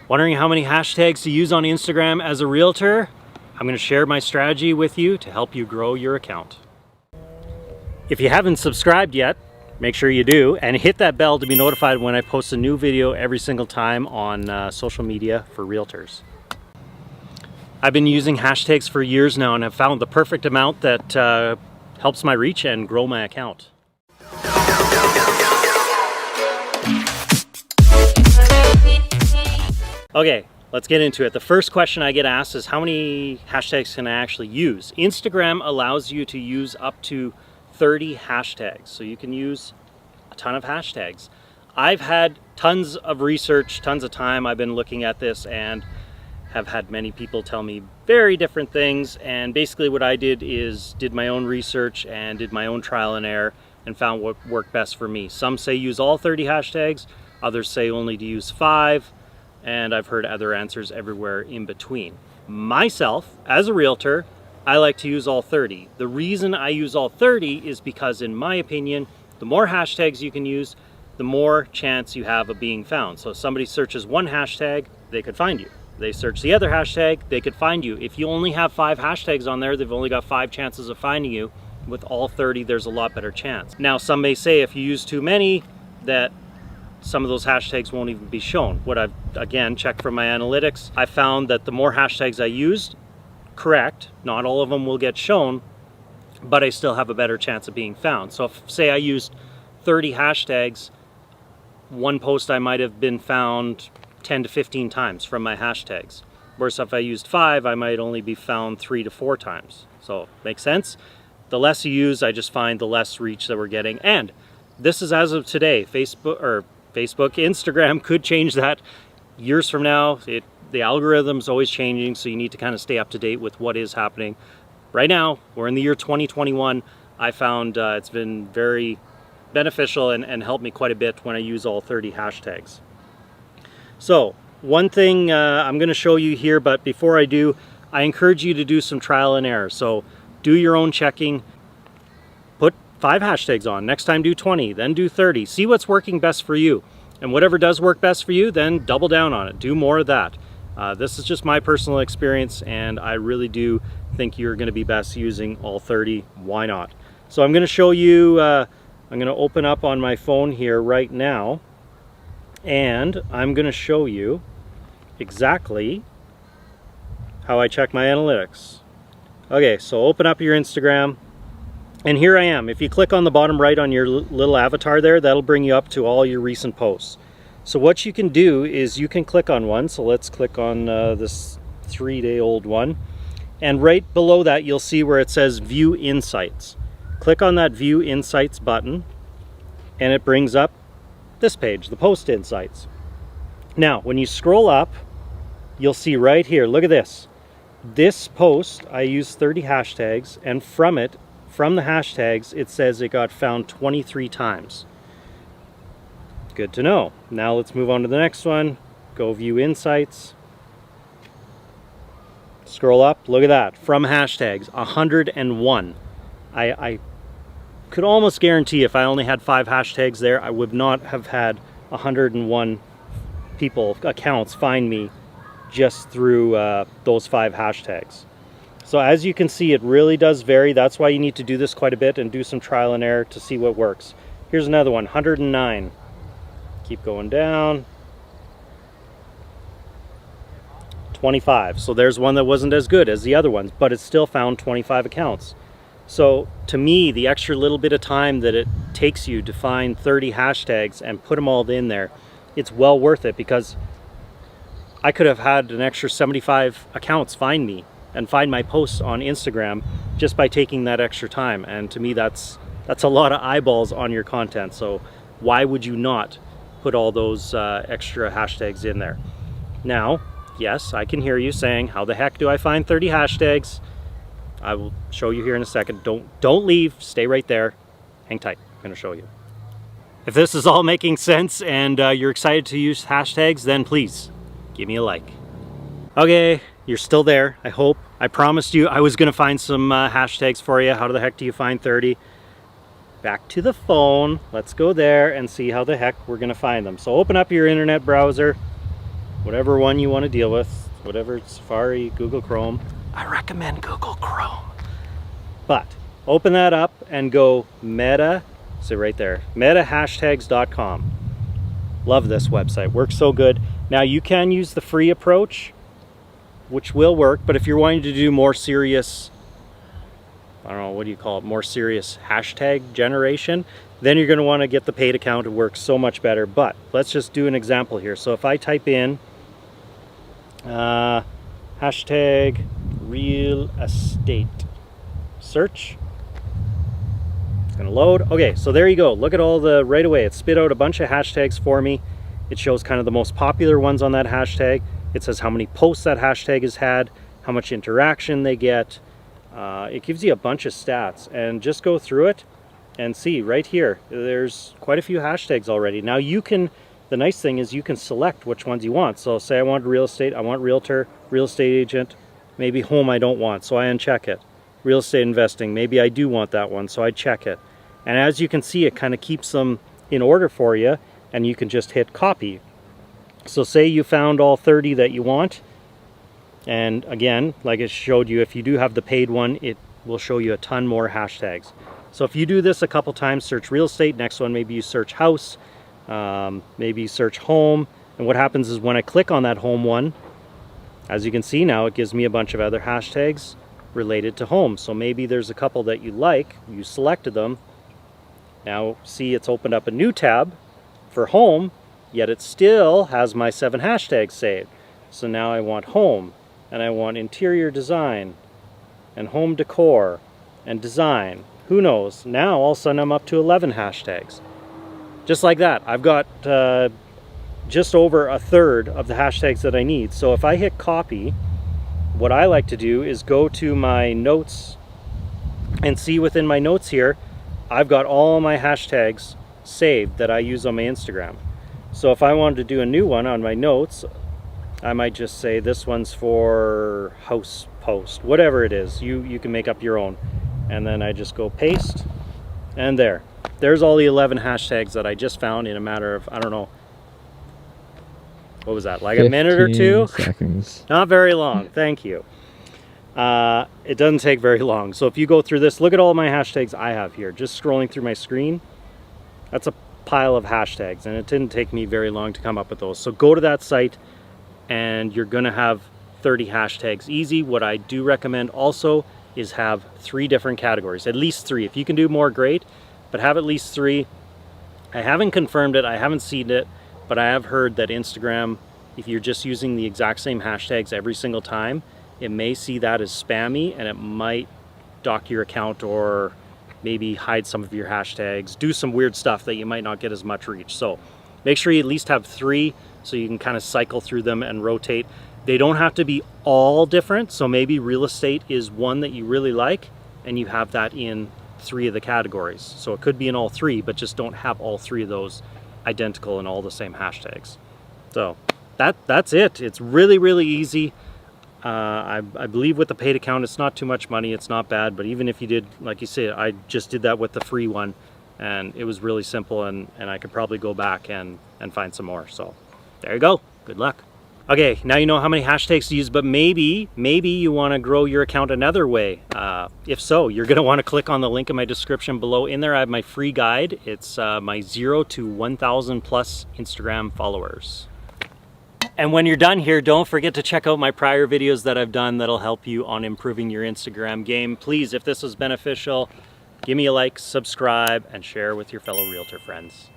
Wondering how many hashtags to use on Instagram as a realtor? I'm going to share my strategy with you to help you grow your account. If you haven't subscribed yet, make sure you do, and hit that bell to be notified when I post a new video every single time on social media for realtors. I've been using hashtags for years now and have found the perfect amount that helps my reach and grow my account. Okay, let's get into it. The first question I get asked is how many hashtags can I actually use? Instagram allows you to use up to 30 hashtags, so you can use a ton of hashtags. I've had tons of research, tons of time. I've been looking at this and have had many people tell me very different things, and basically what I did is did my own research and did my own trial and error and found what worked best for me. Some say use all 30 hashtags, others say only to use 5, and I've heard other answers everywhere in between. Myself, as a realtor, I like to use all 30. The reason I use all 30 is because, in my opinion, the more hashtags you can use, the more chance you have of being found. So if somebody searches one hashtag, they could find you. They search the other hashtag, they could find you. If you only have 5 hashtags on there, they've only got 5 chances of finding you. With all 30, there's a lot better chance. Now, some may say if you use too many, that some of those hashtags won't even be shown. What I've, again, checked from my analytics, I found that the more hashtags I used, correct, not all of them will get shown, but I still have a better chance of being found. So if, say I used 30 hashtags, one post I might have been found 10 to 15 times from my hashtags. Whereas if I used 5, I might only be found 3 to 4 times. So, makes sense? The less you use, I just find the less reach that we're getting. And this is as of today. Facebook, Instagram could change that years from now. The algorithm's always changing, so you need to kind of stay up to date with what is happening. Right now, we're in the year 2021. I found it's been very beneficial and helped me quite a bit when I use all 30 hashtags. So, one thing I'm going to show you here, but before I do, I encourage you to do some trial and error. So, do your own checking. Put 5 hashtags on. Next time do 20, then do 30. See what's working best for you. And whatever does work best for you, then double down on it. Do more of that. This is just my personal experience, and I really do think you're going to be best using all 30. Why not? So I'm going to show you, I'm going to open up on my phone here right now, and I'm going to show you exactly how I check my analytics. Okay, so open up your Instagram. And here I am. If you click on the bottom right on your little avatar there, that'll bring you up to all your recent posts. So what you can do is you can click on one. So let's click on this 3-day-old one. And right below that, you'll see where it says View Insights. Click on that View Insights button, and it brings up this page, the Post Insights. Now, when you scroll up, you'll see right here, look at this. This post, I used 30 hashtags, and from the hashtags, it says it got found 23 times. Good to know. Now let's move on to the next one. Go View Insights. Scroll up, look at that. From hashtags, 101. I could almost guarantee if I only had 5 hashtags there, I would not have had 101 accounts find me just through those 5 hashtags. So as you can see, it really does vary. That's why you need to do this quite a bit and do some trial and error to see what works. Here's another one, 109. Keep going down. 25. So there's one that wasn't as good as the other ones, but it still found 25 accounts. So to me, the extra little bit of time that it takes you to find 30 hashtags and put them all in there, it's well worth it, because I could have had an extra 75 accounts find me and find my posts on Instagram just by taking that extra time. And to me, that's a lot of eyeballs on your content. So why would you not put all those extra hashtags in there? Now, yes, I can hear you saying, how the heck do I find 30 hashtags? I will show you here in a second. Don't leave, stay right there. Hang tight, I'm gonna show you. If this is all making sense and you're excited to use hashtags, then please give me a like. Okay, you're still there, I hope. I promised you I was gonna find some hashtags for you. How the heck do you find 30? Back to the phone. Let's go there and see how the heck we're gonna find them. So open up your internet browser. whatever one you want to deal with, whatever, Safari, Google Chrome. I recommend Google Chrome. But open that up and go meta, so right there, metahashtags.com. Love this website, works so good. Now you can use the free approach, which will work, but if you're wanting to do more serious, I don't know, what do you call it, more serious hashtag generation, then you're going to want to get the paid account. It works so much better. But let's just do an example here. So if I type in hashtag real estate, search, it's going to load. Okay, so there you go. Look at all the, right away, it spit out a bunch of hashtags for me. It shows kind of the most popular ones on that hashtag. It says how many posts that hashtag has had, how much interaction they get. It gives you a bunch of stats, and just go through it and see right here, there's quite a few hashtags already. Now you can, the nice thing is you can select which ones you want. So say I want real estate, I want realtor, real estate agent, maybe home I don't want, so I uncheck it. Real estate investing, maybe I do want that one, so I check it. And as you can see, it kind of keeps them in order for you, and you can just hit copy. So say you found all 30 that you want, and again, like it showed you, if you do have the paid one, it will show you a ton more hashtags. So if you do this a couple times, search real estate, next one maybe you search house, maybe you search home, and what happens is when I click on that home one, as you can see now, it gives me a bunch of other hashtags related to home. So maybe there's a couple that you like, you selected them. Now see, it's opened up a new tab for home, yet it still has my 7 hashtags saved. So now I want home, and I want interior design, and home decor, and design. Who knows? Now all of a sudden I'm up to 11 hashtags. Just like that, I've got just over a third of the hashtags that I need. So if I hit copy, what I like to do is go to my notes and see within my notes here, I've got all my hashtags saved that I use on my Instagram. So if I wanted to do a new one on my notes, I might just say this one's for house post, whatever it is, you can make up your own. And then I just go paste, and there's all the 11 hashtags that I just found in a matter of, I don't know, what was that, like a minute or 2? Seconds. Not very long, thank you. It doesn't take very long. So if you go through this, look at all my hashtags I have here. Just scrolling through my screen, that's a pile of hashtags, and it didn't take me very long to come up with those. So go to that site, and you're gonna have 30 hashtags easy. What I do recommend also is have 3 different categories, at least 3. If you can do more, great, but have at least 3. I haven't confirmed it, I haven't seen it, but I have heard that Instagram, if you're just using the exact same hashtags every single time, it may see that as spammy, and it might dock your account or maybe hide some of your hashtags, do some weird stuff that you might not get as much reach. So make sure you at least have 3 so you can kind of cycle through them and rotate. They don't have to be all different, so maybe real estate is one that you really like and you have that in 3 of the categories. So it could be in all 3, but just don't have all 3 of those identical and all the same hashtags. So that's it. It's really, really easy. I believe with the paid account, it's not too much money, it's not bad, but even if you did, like you said, I just did that with the free one, and it was really simple, and I could probably go back and find some more. So there you go. Good luck. Okay, now you know how many hashtags to use, but maybe you want to grow your account another way. If so, you're going to want to click on the link in my description below. In there I have my free guide. It's my 0 to 1,000 plus Instagram followers. And when you're done here, don't forget to check out my prior videos that I've done that'll help you on improving your Instagram game. Please, if this was beneficial, give me a like, subscribe, and share with your fellow realtor friends.